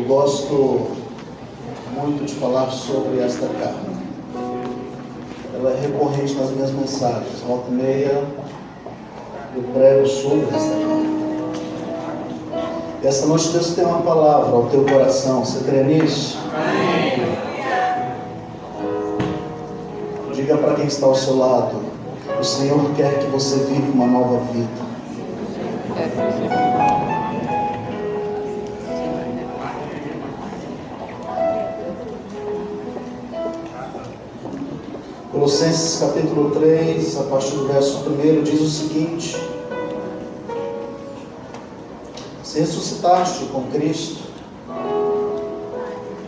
Eu gosto muito de falar sobre esta carta. Ela é recorrente nas minhas mensagens. Volta e meia eu prego sobre esta carta. E esta noite Deus tem uma palavra ao teu coração. Você crê nisso? Amém. Diga para quem está ao seu lado: o Senhor quer que você viva uma nova vida. Colossenses capítulo 3, a partir do verso 1, diz o seguinte: se ressuscitaste com Cristo,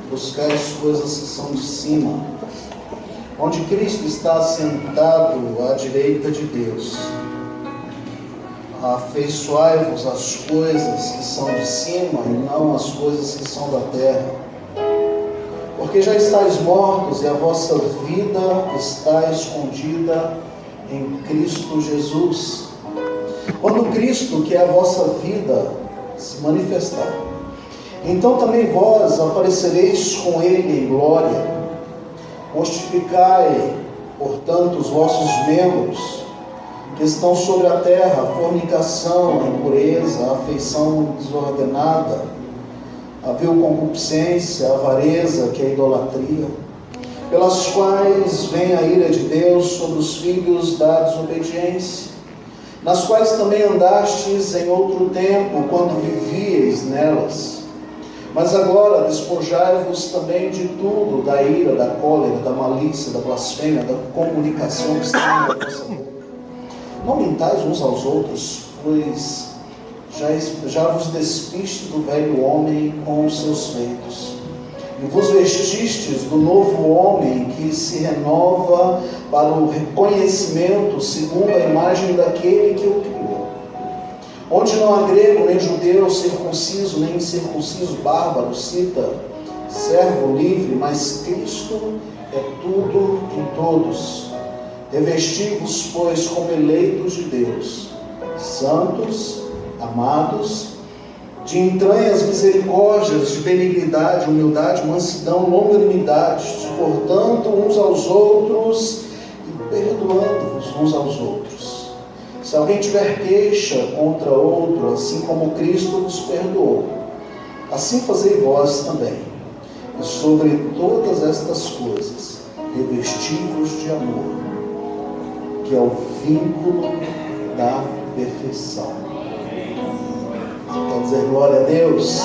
buscai as coisas que são de cima, onde Cristo está sentado à direita de Deus. Afeiçoai-vos às coisas que são de cima e não às coisas que são da terra. Porque já estáis mortos e a vossa vida está escondida em Cristo Jesus. Quando Cristo, que é a vossa vida, se manifestar, então também vós aparecereis com Ele em glória. Mortificai, portanto, os vossos membros que estão sobre a terra: a fornicação, a impureza, a afeição desordenada, a vil concupiscência, a avareza, que é a idolatria, pelas quais vem a ira de Deus sobre os filhos da desobediência, nas quais também andastes em outro tempo, quando vivíeis nelas. Mas agora despojai-vos também de tudo: da ira, da cólera, da malícia, da blasfêmia, da comunicação que está na vossa boca. Não mentais uns aos outros, pois já vos despiste do velho homem com os seus feitos, e vos vestistes do novo homem, que se renova para o reconhecimento segundo a imagem daquele que o criou, onde não há grego nem judeu, circunciso nem incircunciso, bárbaro, cita, servo, livre, mas Cristo é tudo em todos. Revesti-vos, pois, como eleitos de Deus, santos, amados, de entranhas misericórdias, de benignidade, humildade, mansidão, longanimidade, suportando uns aos outros e perdoando-vos uns aos outros. Se alguém tiver queixa contra outro, assim como Cristo vos perdoou, assim fazei vós também. E sobre todas estas coisas, revesti-vos de amor, que é o vínculo da perfeição. Pode dizer glória a Deus?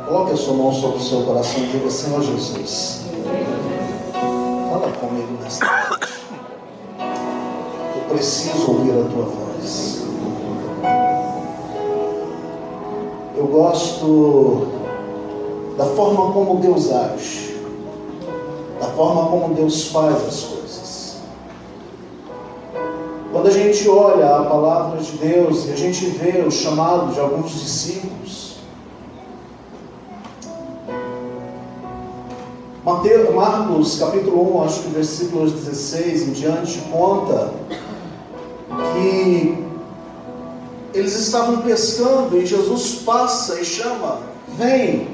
Coloque a sua mão sobre o seu coração e diga: Senhor Jesus, fala comigo nesta noite. Eu preciso ouvir a tua voz. Eu gosto da forma como Deus age, da forma como Deus faz as coisas. Quando a gente olha a palavra de Deus e a gente vê o chamado de alguns discípulos, Marcos capítulo 1, acho que versículos 16 em diante, conta que eles estavam pescando e Jesus passa e chama: vem,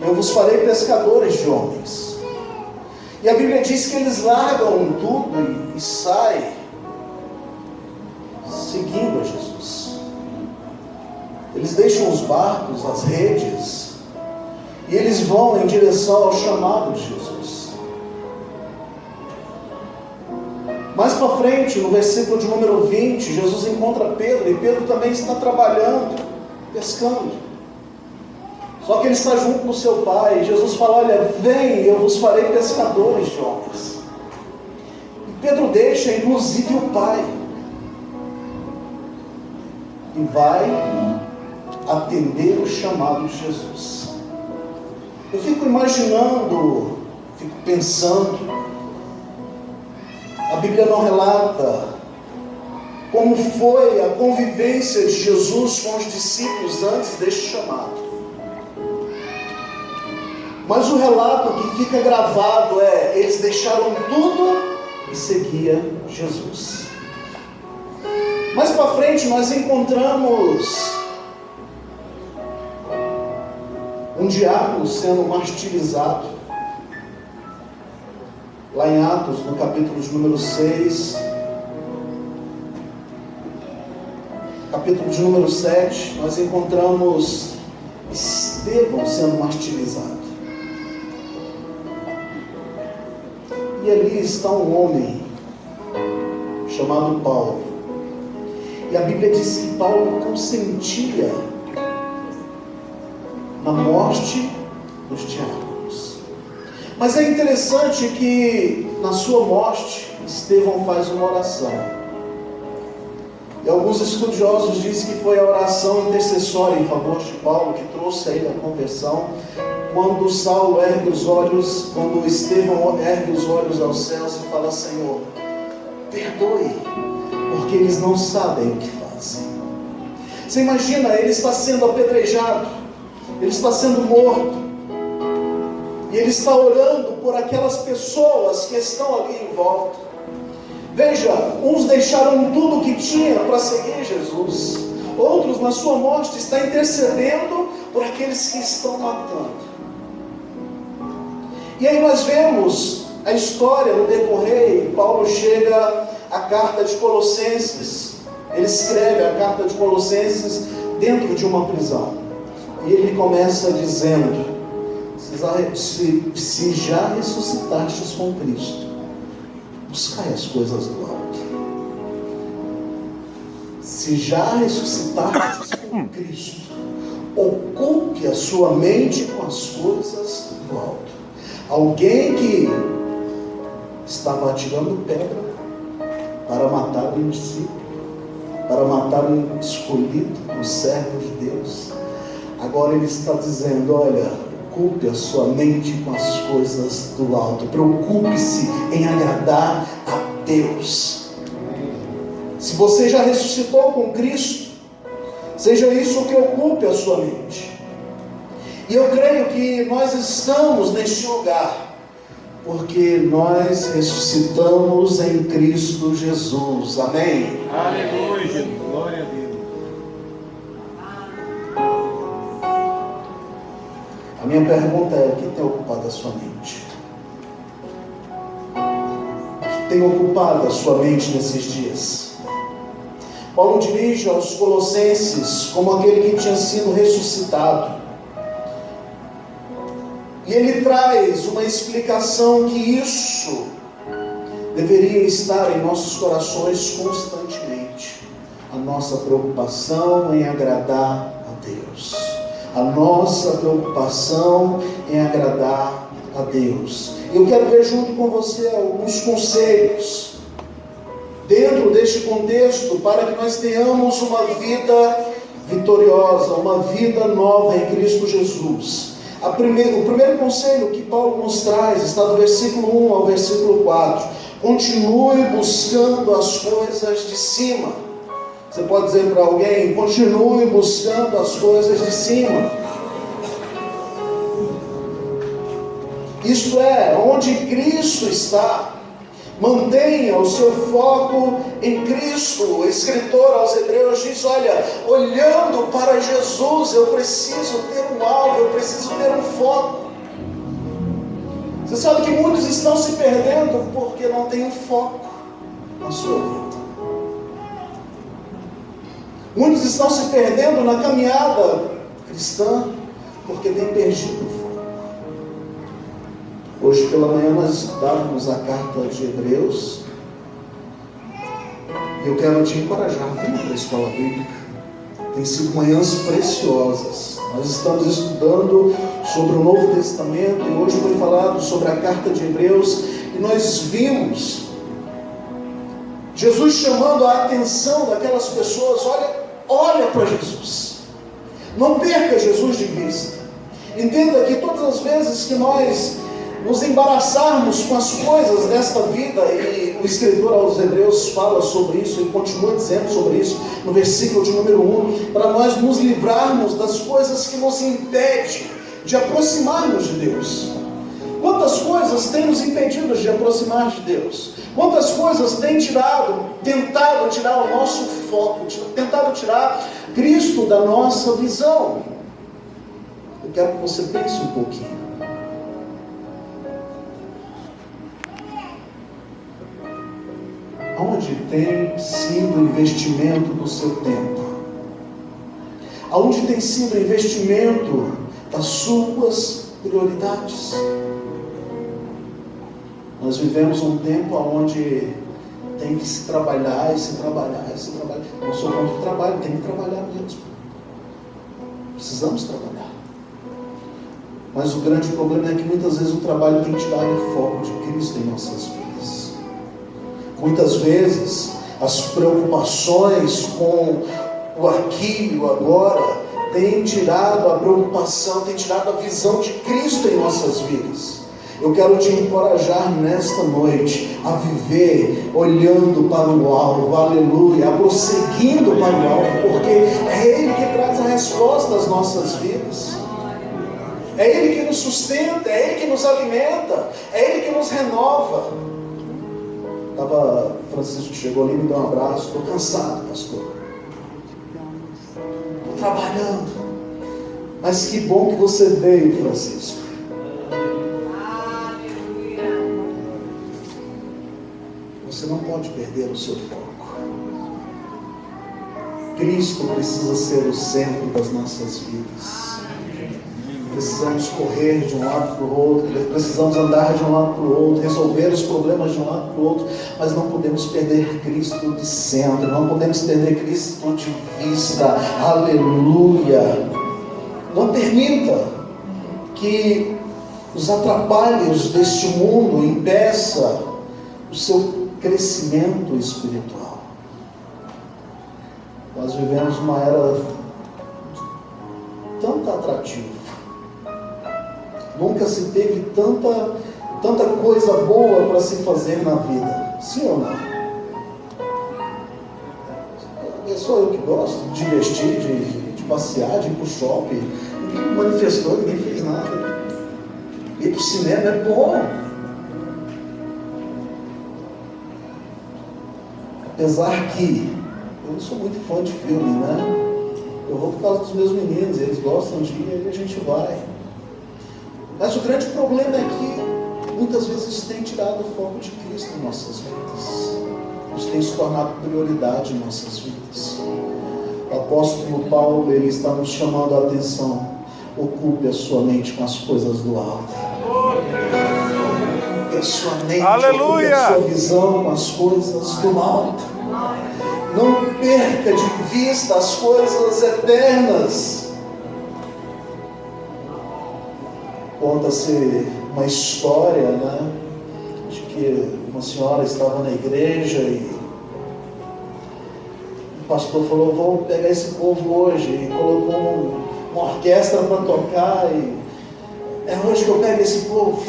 eu vos farei pescadores de homens. E a Bíblia diz que eles largam tudo e saem seguindo a Jesus. Eles deixam os barcos, as redes, e eles vão em direção ao chamado de Jesus. Mais para frente, no versículo de número 20, Jesus encontra Pedro, e Pedro também está trabalhando, pescando. Só que ele está junto com seu pai, e Jesus fala: olha, vem, eu vos farei pescadores de homens. E Pedro deixa inclusive o pai, e vai atender o chamado de Jesus. Eu fico imaginando, fico pensando, a Bíblia não relata como foi a convivência de Jesus com os discípulos antes deste chamado. Mas o relato que fica gravado é: eles deixaram tudo e seguiam Jesus. Mais para frente nós encontramos um diácono sendo martirizado, lá em Atos, no capítulo de número 6, capítulo de número 7, nós encontramos Estevão sendo martirizado. E ali está um homem chamado Paulo. E a Bíblia diz que Paulo consentia na morte dos diáconos. Mas é interessante que na sua morte, Estevão faz uma oração. E alguns estudiosos dizem que foi a oração intercessória em favor de Paulo que trouxe a ele a conversão. Quando Saulo ergue os olhos, quando Estevão ergue os olhos aos céus e fala: Senhor, perdoe, porque eles não sabem o que fazem. Você imagina, ele está sendo apedrejado, ele está sendo morto, e ele está orando por aquelas pessoas que estão ali em volta. Veja, uns deixaram tudo o que tinha para seguir Jesus, outros na sua morte estão intercedendo por aqueles que estão matando. E aí nós vemos a história no decorrer. Paulo chega à carta de Colossenses, ele escreve a carta de Colossenses dentro de uma prisão, e ele começa dizendo: se já ressuscitastes com Cristo, buscai as coisas do alto. Se já ressuscitastes com Cristo, ocupe a sua mente com as coisas do alto. Alguém que estava atirando pedra para matar um discípulo, para matar um escolhido, um servo de Deus, agora ele está dizendo: olha, ocupe a sua mente com as coisas do alto, preocupe-se em agradar a Deus. Se você já ressuscitou com Cristo, seja isso o que ocupe a sua mente. E eu creio que nós estamos neste lugar porque nós ressuscitamos em Cristo Jesus. Amém? Aleluia, glória a Deus. A minha pergunta é: o que tem ocupado a sua mente? O que tem ocupado a sua mente nesses dias? Paulo dirige aos Colossenses como aquele que tinha sido ressuscitado. E ele traz uma explicação que isso deveria estar em nossos corações constantemente. A nossa preocupação em agradar a Deus. A nossa preocupação em agradar a Deus. E eu quero ver junto com você alguns conselhos dentro deste contexto para que nós tenhamos uma vida vitoriosa, uma vida nova em Cristo Jesus. O primeiro conselho que Paulo nos traz está do versículo 1 ao versículo 4. Continue buscando as coisas de cima. Você pode dizer para alguém: continue buscando as coisas de cima. Isto é, onde Cristo está. Mantenha o seu foco em Cristo. O escritor aos Hebreus diz: olha, olhando para Jesus, eu preciso ter um alvo, eu preciso ter um foco. Você sabe que muitos estão se perdendo porque não tem um foco na sua vida. Muitos estão se perdendo na caminhada cristã porque têm perdido o foco. Hoje pela manhã nós estudávamos a carta de Hebreus, e eu quero te encorajar, venha para a escola bíblica. Tem sido manhãs preciosas. Nós estamos estudando sobre o Novo Testamento, e hoje foi falado sobre a carta de Hebreus, e nós vimos Jesus chamando a atenção daquelas pessoas: olha para Jesus, não perca Jesus de vista. Entenda que todas as vezes que nós nos embaraçarmos com as coisas desta vida, e o escritor aos Hebreus fala sobre isso e continua dizendo sobre isso no versículo de número 1, para nós nos livrarmos das coisas que nos impedem de aproximarmos de Deus. Quantas coisas têm nos impedido de aproximar de Deus? Quantas coisas têm tentado tirar o nosso foco, tentado tirar Cristo da nossa visão? Eu quero que você pense um pouquinho. Aonde tem sido o investimento do seu tempo? Aonde tem sido o investimento das suas prioridades? Nós vivemos um tempo onde tem que se trabalhar e se trabalhar e se trabalhar. Não sou contra o trabalho, tem que trabalhar mesmo. Precisamos trabalhar. Mas o grande problema é que muitas vezes o trabalho tem tirado o foco de Cristo em nossas vidas. Muitas vezes as preocupações com o aqui e o agora têm tirado a preocupação, têm tirado a visão de Cristo em nossas vidas. Eu quero te encorajar nesta noite a viver olhando para o alvo, aleluia, prosseguindo para o alvo, porque é Ele que traz a resposta às nossas vidas. É Ele que nos sustenta, é Ele que nos alimenta, é Ele que nos renova. Francisco chegou ali e me deu um abraço. Estou cansado, pastor. Estou trabalhando. Mas que bom que você veio, Francisco. Você não pode perder o seu foco. Cristo precisa ser o centro das nossas vidas. Precisamos correr de um lado para o outro, precisamos andar de um lado para o outro, resolver os problemas de um lado para o outro, mas não podemos perder Cristo de centro, não podemos perder Cristo de vista, aleluia. Não permita que os atrapalhos deste mundo impeçam o seu crescimento espiritual. Nós vivemos uma era tão atrativa. Nunca se teve tanta coisa boa para se fazer na vida. Sim ou não? É só eu que gosto de vestir, de passear, de ir para o shopping. Ninguém manifestou, ninguém fez nada. Ir para o cinema é bom. Apesar que eu não sou muito fã de filme, né? Eu vou por causa dos meus meninos, eles gostam de ir, aí a gente vai. Mas o grande problema é que muitas vezes isso tem tirado o foco de Cristo em nossas vidas. Isso tem se tornado prioridade em nossas vidas. O apóstolo Paulo, ele está nos chamando a atenção. Ocupe a sua mente com as coisas do alto. Ocupe a sua mente, ocupe a sua visão com as coisas do alto. Não perca de vista as coisas eternas. Conta-se uma história, né, de que uma senhora estava na igreja e o pastor falou: vou pegar esse povo hoje, e colocou uma orquestra para tocar, e é hoje que eu pego esse povo.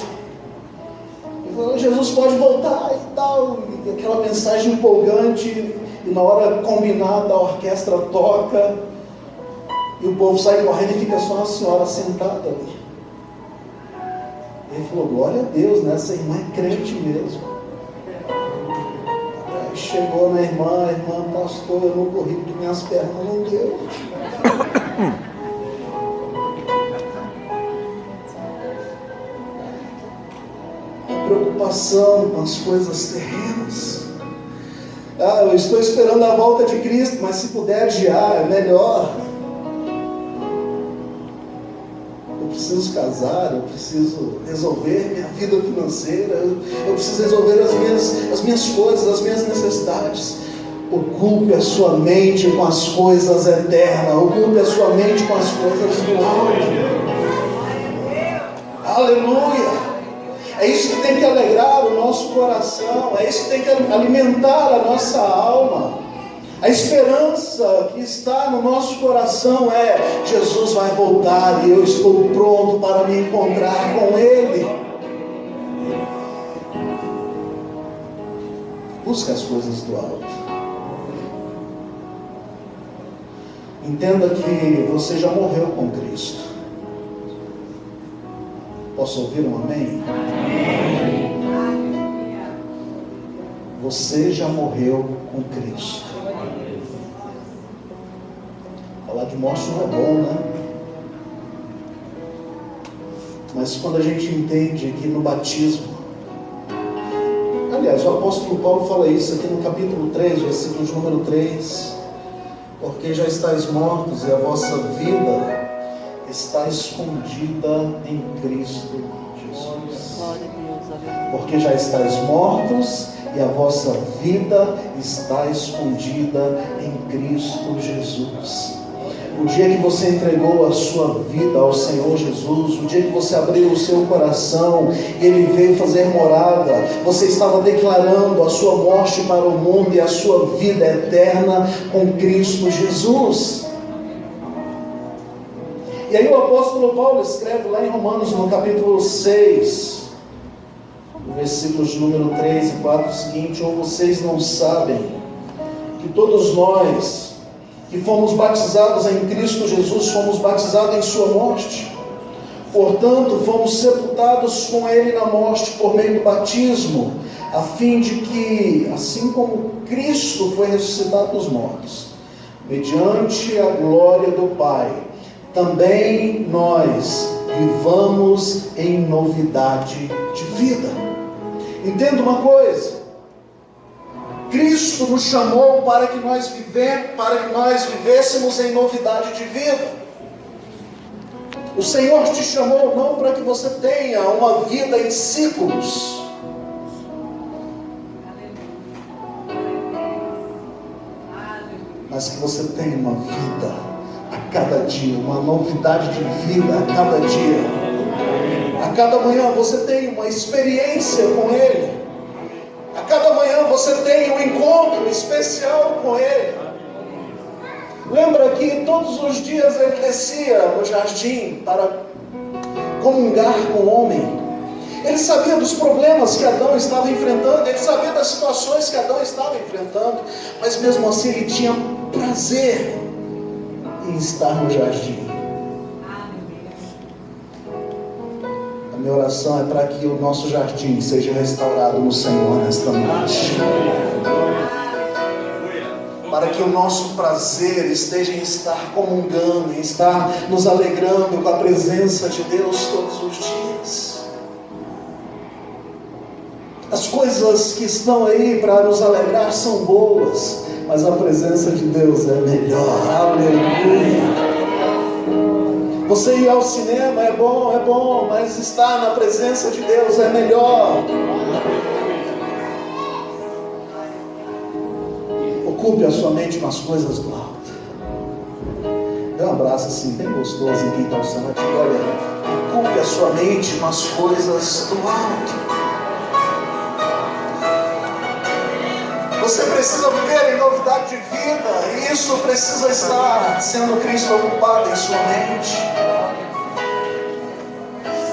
E falou: Jesus pode voltar e tal, e aquela mensagem empolgante, e na hora combinada a orquestra toca e o povo sai correndo e fica só a senhora sentada ali. Ele falou: glória a Deus, né? Essa irmã é crente mesmo. Aí chegou na irmã, pastor, eu não corri porque minhas pernas não deu. A preocupação com as coisas terrenas. Eu estou esperando a volta de Cristo, mas se puder adiar, é melhor. Eu preciso casar, eu preciso resolver minha vida financeira, eu preciso resolver as minhas coisas, as minhas necessidades. Ocupe a sua mente com as coisas eternas, ocupe a sua mente com as coisas do alto. Aleluia! É isso que tem que alegrar o nosso coração, é isso que tem que alimentar a nossa alma. A esperança que está no nosso coração é: Jesus vai voltar e eu estou pronto para me encontrar com Ele. Busque as coisas do alto. Entenda que você já morreu com Cristo. Posso ouvir um amém? Você já morreu com Cristo. Falar de morte não é bom, né? Mas quando a gente entende que no batismo, aliás, o apóstolo Paulo fala isso aqui no capítulo 3, versículo de número 3, porque já estáis mortos e a vossa vida está escondida em Cristo Jesus. Porque já estáis mortos e a vossa vida está escondida em Cristo Jesus. O dia que você entregou a sua vida ao Senhor Jesus, o dia que você abriu o seu coração e Ele veio fazer morada, você estava declarando a sua morte para o mundo e a sua vida eterna com Cristo Jesus. E aí o apóstolo Paulo escreve lá em Romanos, no capítulo 6, versículos de número 3 e 4, o seguinte: ou vocês não sabem que todos nós que fomos batizados em Cristo Jesus, fomos batizados em sua morte? Portanto, fomos sepultados com Ele na morte por meio do batismo, a fim de que, assim como Cristo foi ressuscitado dos mortos, mediante a glória do Pai, também nós vivamos em novidade de vida. Entenda uma coisa: Cristo nos chamou para que nós vivêssemos em novidade de vida. O Senhor te chamou não para que você tenha uma vida em ciclos, mas que você tenha uma vida a cada dia, uma novidade de vida a cada dia. A cada manhã você tem uma experiência com Ele. A cada manhã você tem um encontro especial com Ele. Lembra que todos os dias Ele descia no jardim para comungar com o homem. Ele sabia dos problemas que Adão estava enfrentando, Ele sabia das situações que Adão estava enfrentando, mas mesmo assim Ele tinha prazer em estar no jardim. A minha oração é para que o nosso jardim seja restaurado no Senhor nesta noite. Para que o nosso prazer esteja em estar comungando, em estar nos alegrando com a presença de Deus todos os dias. As coisas que estão aí para nos alegrar são boas, mas a presença de Deus é melhor. Aleluia! Você ir ao cinema é bom, mas estar na presença de Deus é melhor. Ocupe a sua mente com as coisas do alto. Dê um abraço assim, bem gostoso em quem está ao seu lado. Olha, ocupe a sua mente com as coisas do alto. Você precisa viver em novidade de vida, e isso precisa estar sendo Cristo ocupado em sua mente.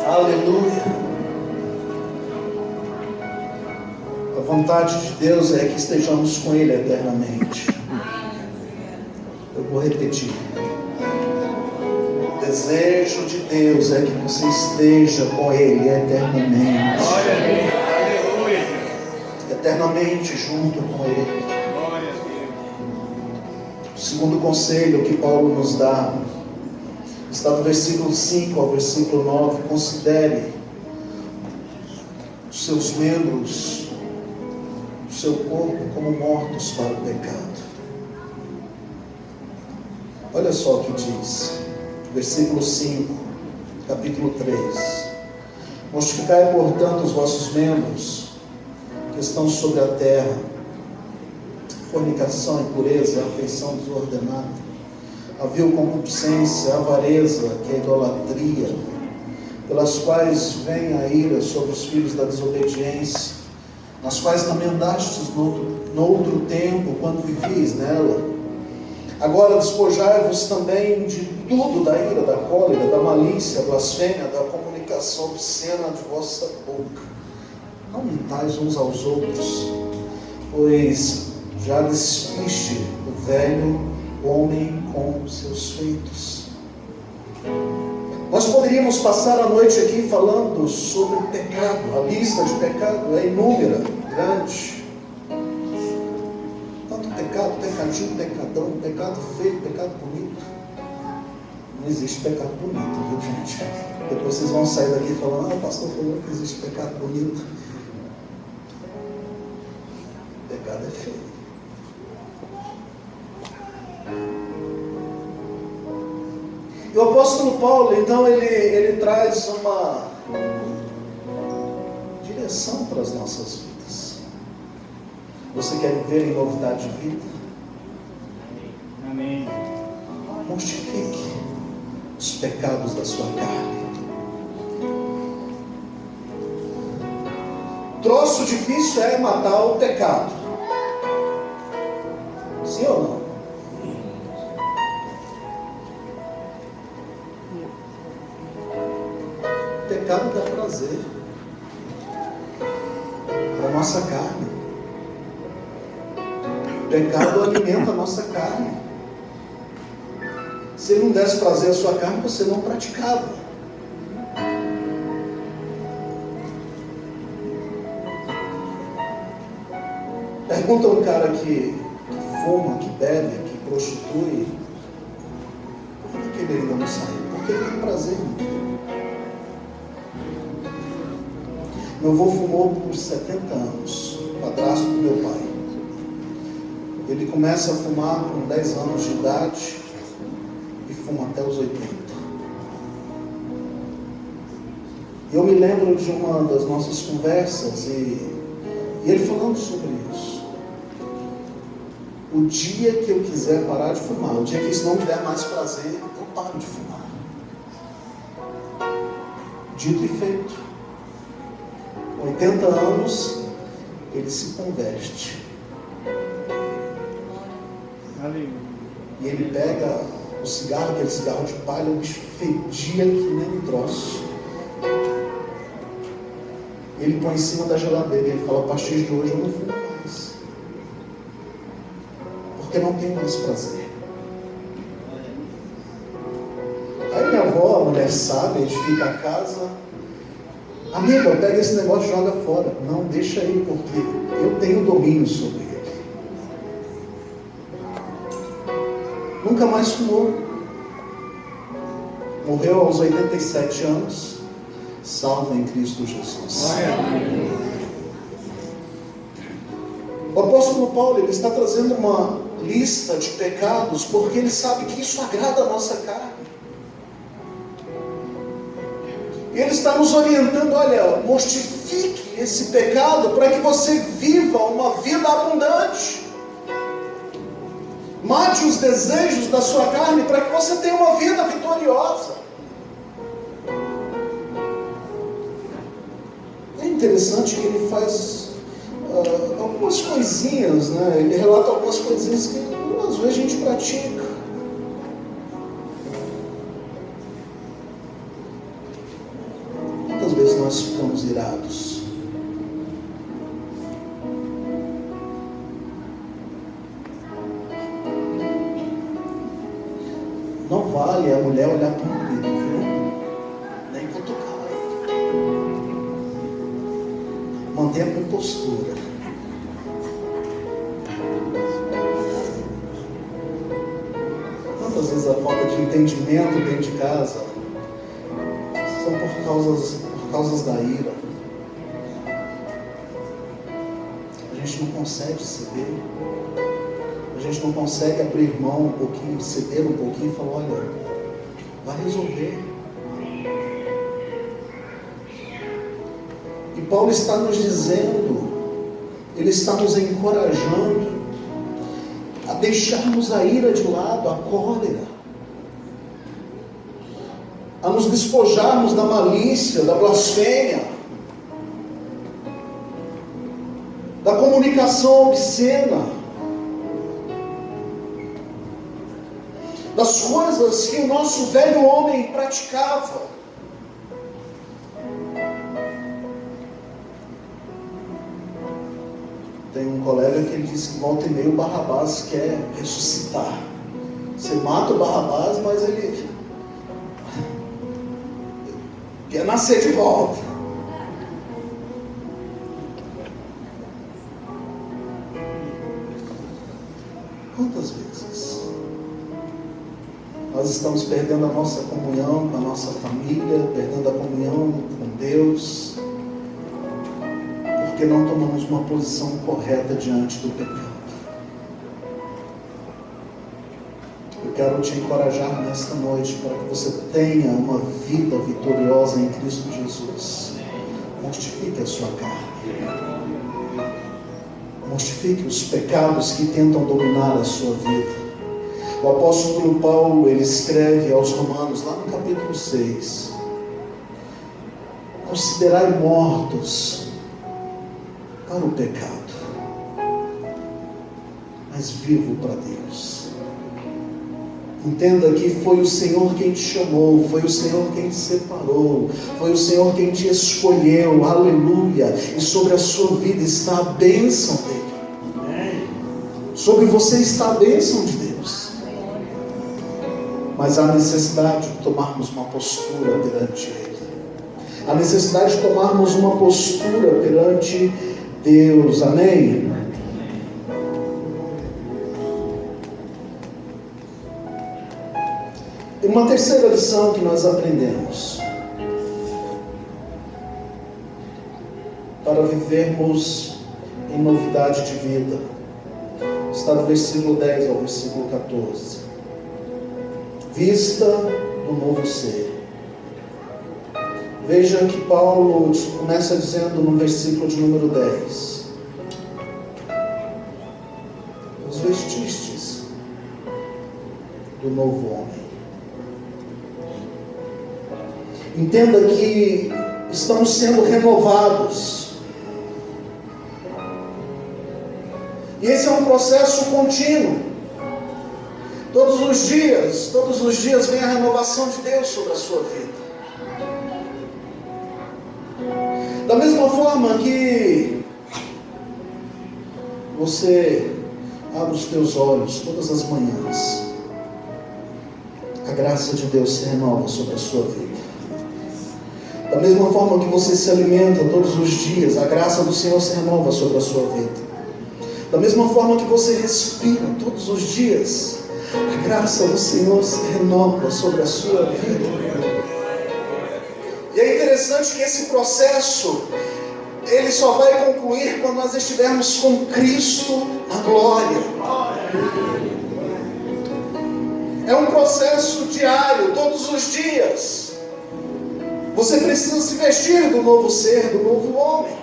Aleluia. A vontade de Deus é que estejamos com Ele eternamente. Eu vou repetir. O desejo de Deus é que você esteja com Ele eternamente. Eternamente junto com Ele. O segundo conselho que Paulo nos dá está do versículo 5 ao versículo 9. Considere os seus membros, o seu corpo como mortos para o pecado. Olha só o que diz, versículo 5, capítulo 3. Mortificai, portanto, os vossos membros que estão sobre a terra: fornicação, impureza, afeição desordenada, a vil concupiscência, a avareza, que é a idolatria, pelas quais vem a ira sobre os filhos da desobediência, nas quais também andastes no outro tempo, quando vivias nela. Agora despojai-vos também de tudo, da ira, da cólera, da malícia, da blasfêmia, da comunicação obscena de vossa boca. Não mentais uns aos outros, pois já despiste o velho homem com seus feitos. Nós poderíamos passar a noite aqui falando sobre o pecado. A lista de pecado é inúmera, grande. Tanto pecado, pecadinho, pecadão, pecado feio, pecado bonito. Não existe pecado bonito, viu, gente? Depois vocês vão sair daqui falando: o pastor falou que existe pecado bonito. Pecado é feio. E o apóstolo Paulo, então, ele traz uma direção para as nossas vidas. Você quer viver em novidade de vida? Amém. Mortifique os pecados da sua carne. Troço difícil é matar o pecado. Sim ou não? O pecado dá prazer para a nossa carne. O pecado alimenta a nossa carne. Se ele não desse prazer à sua carne, você não praticava. Pergunta um cara que fuma, que bebe, que prostitui, por que ele ainda não saiu? Porque ele tem prazer nisso. Meu avô fumou por 70 anos, padrasto do meu pai. Ele começa a fumar com 10 anos de idade e fuma até os 80. E eu me lembro de uma das nossas conversas e ele falando sobre isso. O dia que eu quiser parar de fumar, o dia que isso não me der mais prazer, eu paro de fumar. Dito e feito. 80 anos, ele se converte. Aleluia. E ele pega o cigarro, aquele cigarro de palha, o bicho fedia que nem um troço. Ele põe em cima da geladeira e ele fala: a partir de hoje eu não fumo mais. Porque não tenho mais prazer. Aí minha avó, a mulher sábia, edifica a casa. Amiga, pega esse negócio e joga fora. Não, deixa aí, porque eu tenho domínio sobre ele. Nunca mais fumou. Morreu aos 87 anos, salvo em Cristo Jesus. O apóstolo Paulo, ele está trazendo uma lista de pecados, porque ele sabe que isso agrada a nossa carne. E ele está nos orientando: olha, mortifique esse pecado para que você viva uma vida abundante. Mate os desejos da sua carne para que você tenha uma vida vitoriosa. É interessante que ele faz algumas coisinhas, né? Ele relata algumas coisinhas que às vezes a gente pratica. Quantas vezes nós ficamos irados? Não vale a mulher olhar para o marido, viu? Nem cutucar. Mantenha a compostura. Quantas vezes a falta de entendimento dentro de casa são por causas da ira? A gente não consegue ceder. A gente não consegue abrir mão um pouquinho, ceder um pouquinho e falar: olha, vai resolver. E Paulo está nos dizendo, ele está nos encorajando a deixarmos a ira de lado, a cólera, a nos despojarmos da malícia, da blasfêmia, da comunicação obscena, das coisas que o nosso velho homem praticava. Tem um colega que ele disse que volta e meia o Barrabás quer ressuscitar. Você mata o Barrabás, mas ele quer nascer de volta. Quantas vezes nós estamos perdendo a nossa comunhão com a nossa família, perdendo a comunhão com Deus, porque não tomamos uma posição correta diante do pecado. Eu quero te encorajar nesta noite para que você tenha uma vida vitoriosa em Cristo Jesus. Mortifique a sua carne. Mortifique os pecados que tentam dominar a sua vida. O apóstolo Paulo, ele escreve aos Romanos, lá no capítulo 6, considerai mortos para o pecado, mas vivo para Deus. Entenda que foi o Senhor quem te chamou, foi o Senhor quem te separou, foi o Senhor quem te escolheu, aleluia, e sobre a sua vida está a bênção dele. Sobre você está a bênção de Deus. Mas há necessidade de tomarmos uma postura perante Ele. Há necessidade de tomarmos uma postura perante Deus. Amém? E uma terceira lição que nós aprendemos para vivermos em novidade de vida está do versículo 10 ao versículo 14. Vista do novo ser. Veja que Paulo começa dizendo no versículo de número 10: os vestistes do novo homem. Entenda que estamos sendo renovados. E esse é um processo contínuo. Todos os dias vem a renovação de Deus sobre a sua vida. Da mesma forma que você abre os teus olhos todas as manhãs, a graça de Deus se renova sobre a sua vida. Da mesma forma que você se alimenta todos os dias, a graça do Senhor se renova sobre a sua vida. Da mesma forma que você respira todos os dias, a graça do Senhor se renova sobre a sua vida. E é interessante que esse processo, ele só vai concluir quando nós estivermos com Cristo na glória. É um processo diário, todos os dias. Você precisa se vestir do novo ser, do novo homem.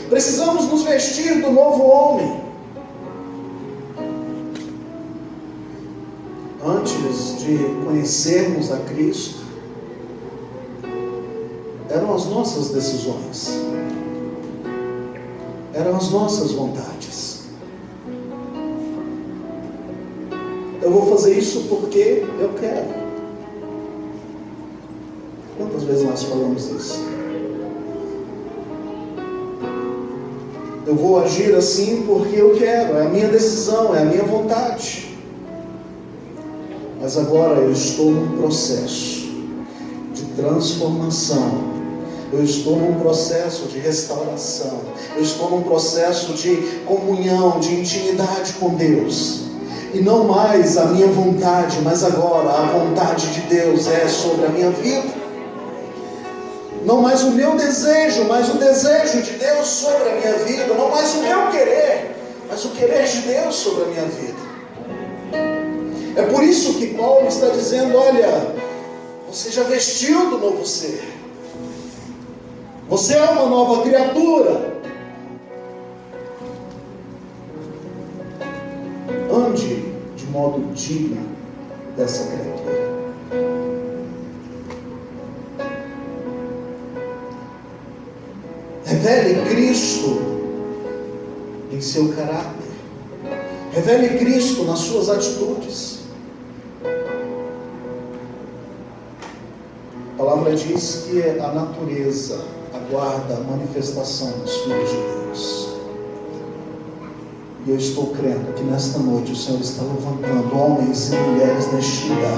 Precisamos nos vestir do novo homem. Antes de conhecermos a Cristo, eram as nossas decisões, eram as nossas vontades. Eu vou fazer isso porque eu quero. Quantas vezes nós falamos isso? Eu vou agir assim porque eu quero, é a minha decisão, é a minha vontade. Mas agora eu estou num processo de transformação, eu estou num processo de restauração, eu estou num processo de comunhão, de intimidade com Deus. E não mais a minha vontade, mas agora a vontade de Deus é sobre a minha vida. Não mais o meu desejo, mas o desejo de Deus sobre a minha vida. Não mais o meu querer, mas o querer de Deus sobre a minha vida. É por isso que Paulo está dizendo: olha, você já vestiu do novo ser. Você é uma nova criatura. Ande de modo digno dessa criatura. Revele Cristo em seu caráter. Revele Cristo nas suas atitudes. A palavra diz que a natureza aguarda a manifestação dos filhos de Deus. E eu estou crendo que nesta noite o Senhor está levantando homens e mulheres neste lugar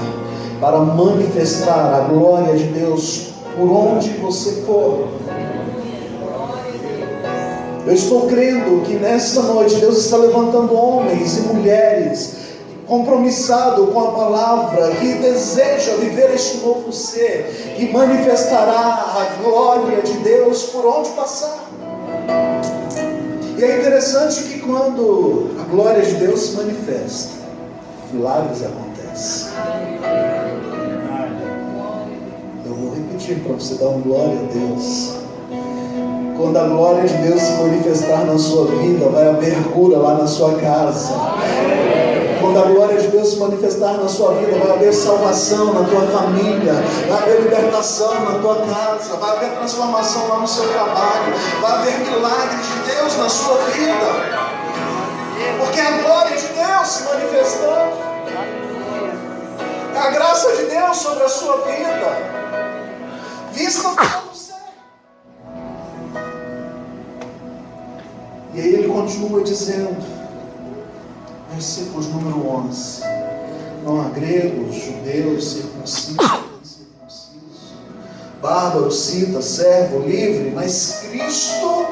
para manifestar a glória de Deus por onde você for. Eu estou crendo que nessa noite Deus está levantando homens e mulheres compromissados com a palavra, que deseja viver este novo ser, que manifestará a glória de Deus por onde passar. E é interessante que quando a glória de Deus se manifesta, milagres acontecem. Eu vou repetir para você dar uma glória a Deus. Quando a glória de Deus se manifestar na sua vida, vai haver cura lá na sua casa. Quando a glória de Deus se manifestar na sua vida, vai haver salvação na tua família, vai haver libertação na tua casa, vai haver transformação lá no seu trabalho, vai haver milagre de Deus na sua vida, porque a glória de Deus se manifestando, a graça de Deus sobre a sua vida, vista todo o céu. E aí ele continua dizendo, versículos número 11: não há gregos, judeus, circunciso, incircunciso, bárbaro, cita, servo, livre, mas Cristo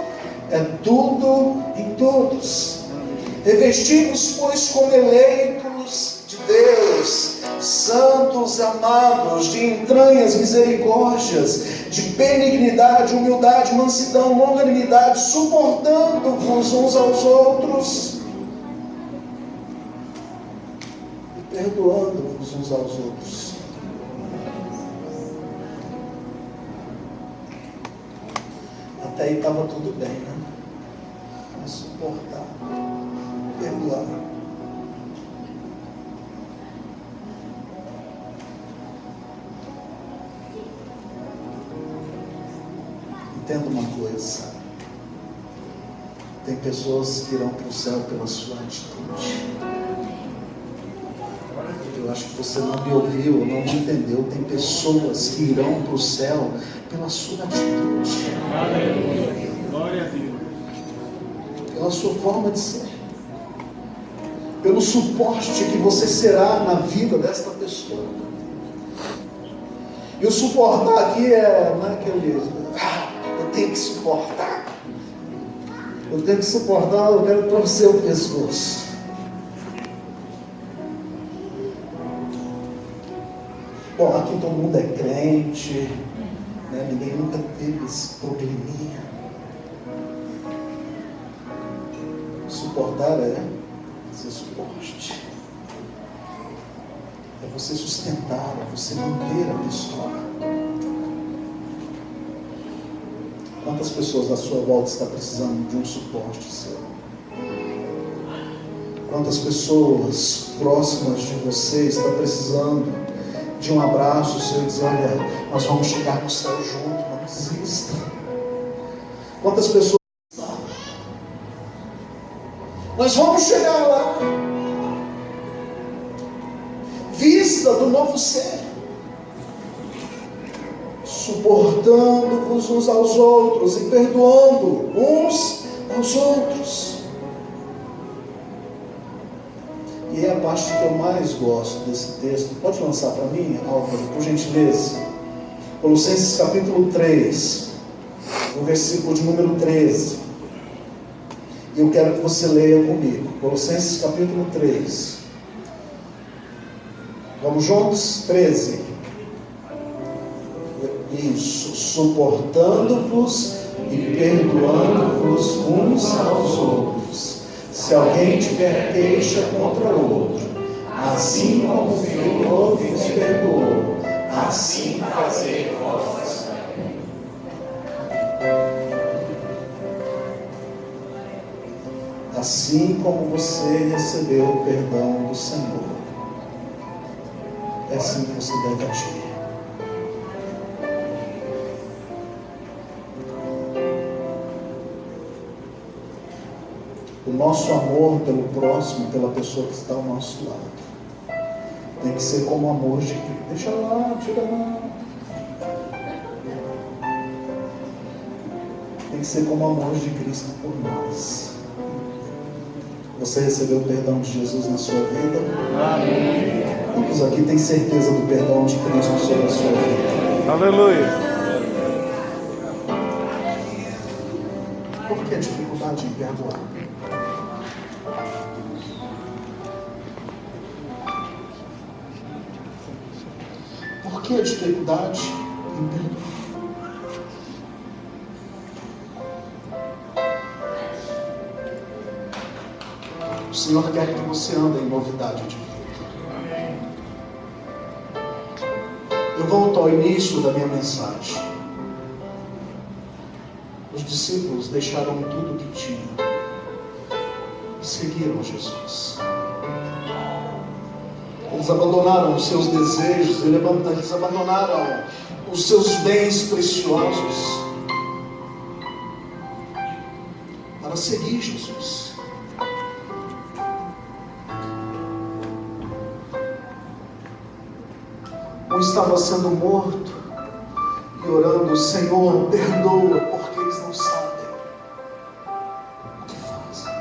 é tudo em todos. Revestivos, pois, como eleitos de Deus, santos, amados, de entranhas, misericórdias, de benignidade, humildade, mansidão, longanimidade, suportando-vos uns aos outros, perdoando-vos uns aos outros. Até aí estava tudo bem, né? Mas suportar, perdoar. Entenda uma coisa: tem pessoas que irão para o céu pela sua atitude. Eu acho que você não me ouviu, não me entendeu. Tem pessoas que irão para o céu pela sua atitude. Glória a Deus. Pela sua forma de ser, pelo suporte que você será na vida desta pessoa. E o suportar aqui não é aquele, eu tenho que suportar. Eu tenho que suportar, eu quero torcer o pescoço. Bom, aqui todo mundo é crente, né? Ninguém nunca teve esse probleminha. Suportar é ser suporte, é você sustentar, é você manter a pessoa. Quantas pessoas à sua volta estão precisando de um suporte seu? Quantas pessoas próximas de você estão precisando de um abraço seu e dizer, olha, nós vamos chegar no céu junto, não desista. Quantas pessoas, nós vamos chegar lá, vista do novo ser, suportando-vos uns aos outros e perdoando uns aos outros. E é a parte que eu mais gosto desse texto. Pode lançar para mim, Álvaro, por gentileza? Colossenses capítulo 3, no versículo de número 13. E eu quero que você leia comigo. Colossenses capítulo 3. Vamos juntos? 13. Isso. Suportando-vos e perdoando-vos uns aos outros, se alguém tiver queixa contra outro, assim como o Senhor vos perdoou, assim fazei vós. Assim como você recebeu o perdão do Senhor, é assim que você deve agir. O nosso amor pelo próximo, pela pessoa que está ao nosso lado, tem que ser como o amor de Cristo. Deixa lá, tira lá. Tem que ser como o amor de Cristo por nós. Você recebeu o perdão de Jesus na sua vida? Amém. Quantos aqui têm certeza do perdão de Cristo sobre a sua vida? Aleluia. perdoar. Por que a dificuldade em perdoar? O Senhor quer que você ande em novidade de vida. Eu volto ao início da minha mensagem. Os discípulos deixaram tudo o que tinham e seguiram Jesus. Eles abandonaram os seus desejos, eles abandonaram os seus bens preciosos para seguir Jesus. Um estava sendo morto e orando: Senhor, perdoa, porque eles não sabem o que fazem.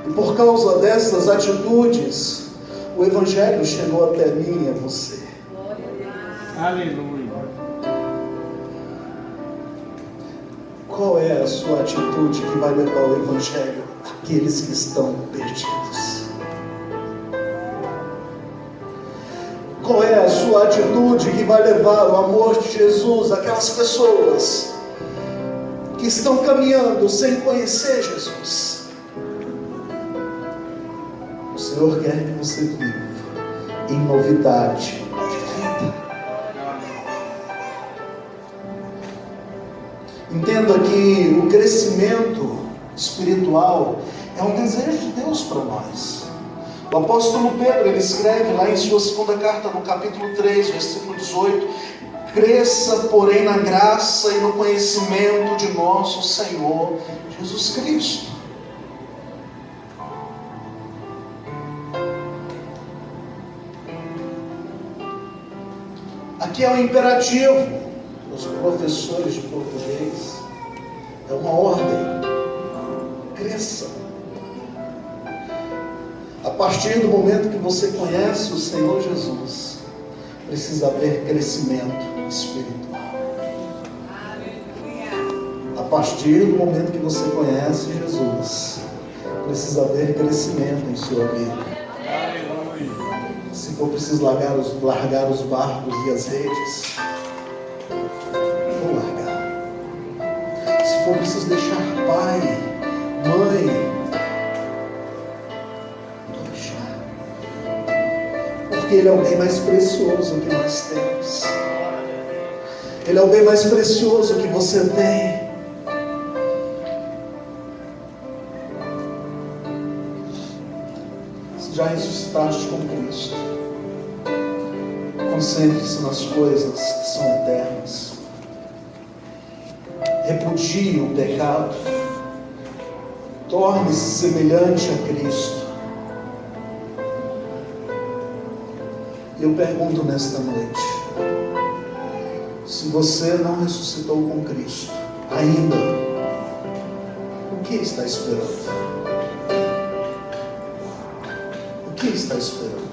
E por causa dessas atitudes, o Evangelho chegou até mim e a você. Aleluia. Qual é a sua atitude que vai levar o Evangelho àqueles que estão perdidos? Qual é a sua atitude que vai levar o amor de Jesus àquelas pessoas que estão caminhando sem conhecer Jesus? O Senhor quer que você viva em novidade de vida. Entenda que o crescimento espiritual é um desejo de Deus para nós. O apóstolo Pedro, ele escreve lá em sua segunda carta, no capítulo 3, versículo 18: cresça, porém, na graça e no conhecimento de nosso Senhor Jesus Cristo. Aqui é um imperativo para os professores de português, é uma ordem: cresça. A partir do momento que você conhece o Senhor Jesus, precisa haver crescimento espiritual. A partir do momento que você conhece Jesus, precisa haver crescimento em sua vida. Se for preciso largar os barcos e as redes, vou largar. Se for preciso deixar pai, mãe, porque Ele é o bem mais precioso que nós temos. Ele é o bem mais precioso que você tem. Se já ressuscitaste com Cristo, concentre-se nas coisas que são eternas. Repudie o pecado. Torne-se semelhante a Cristo. Eu pergunto nesta noite: se você não ressuscitou com Cristo ainda, o que está esperando? O que está esperando?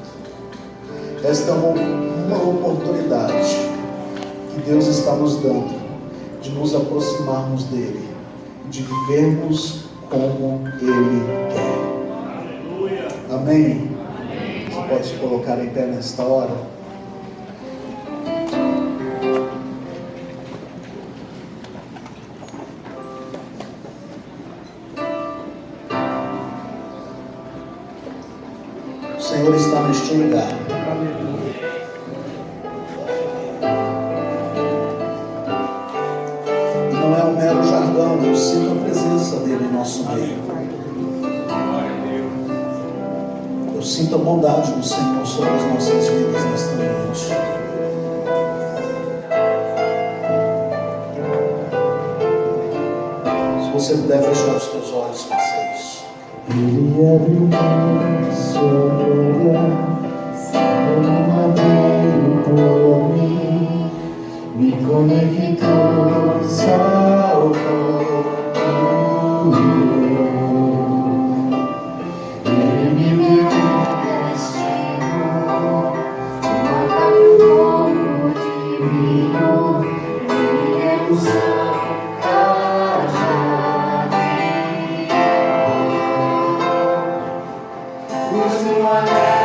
Esta é uma oportunidade que Deus está nos dando de nos aproximarmos dEle, de vivermos como Ele quer. Aleluia. Amém? Pode se colocar em pé nesta hora. O Senhor está neste lugar. E não é um mero jargão, eu sinto a presença dele em nosso meio. Sinta a bondade do Senhor sobre as nossas vidas nesta noite. Se você puder fechar os teus olhos, faça isso. Ele abriu sua glória, saiu no madeiro por mim, me conectou, salvou. Jesus no anel.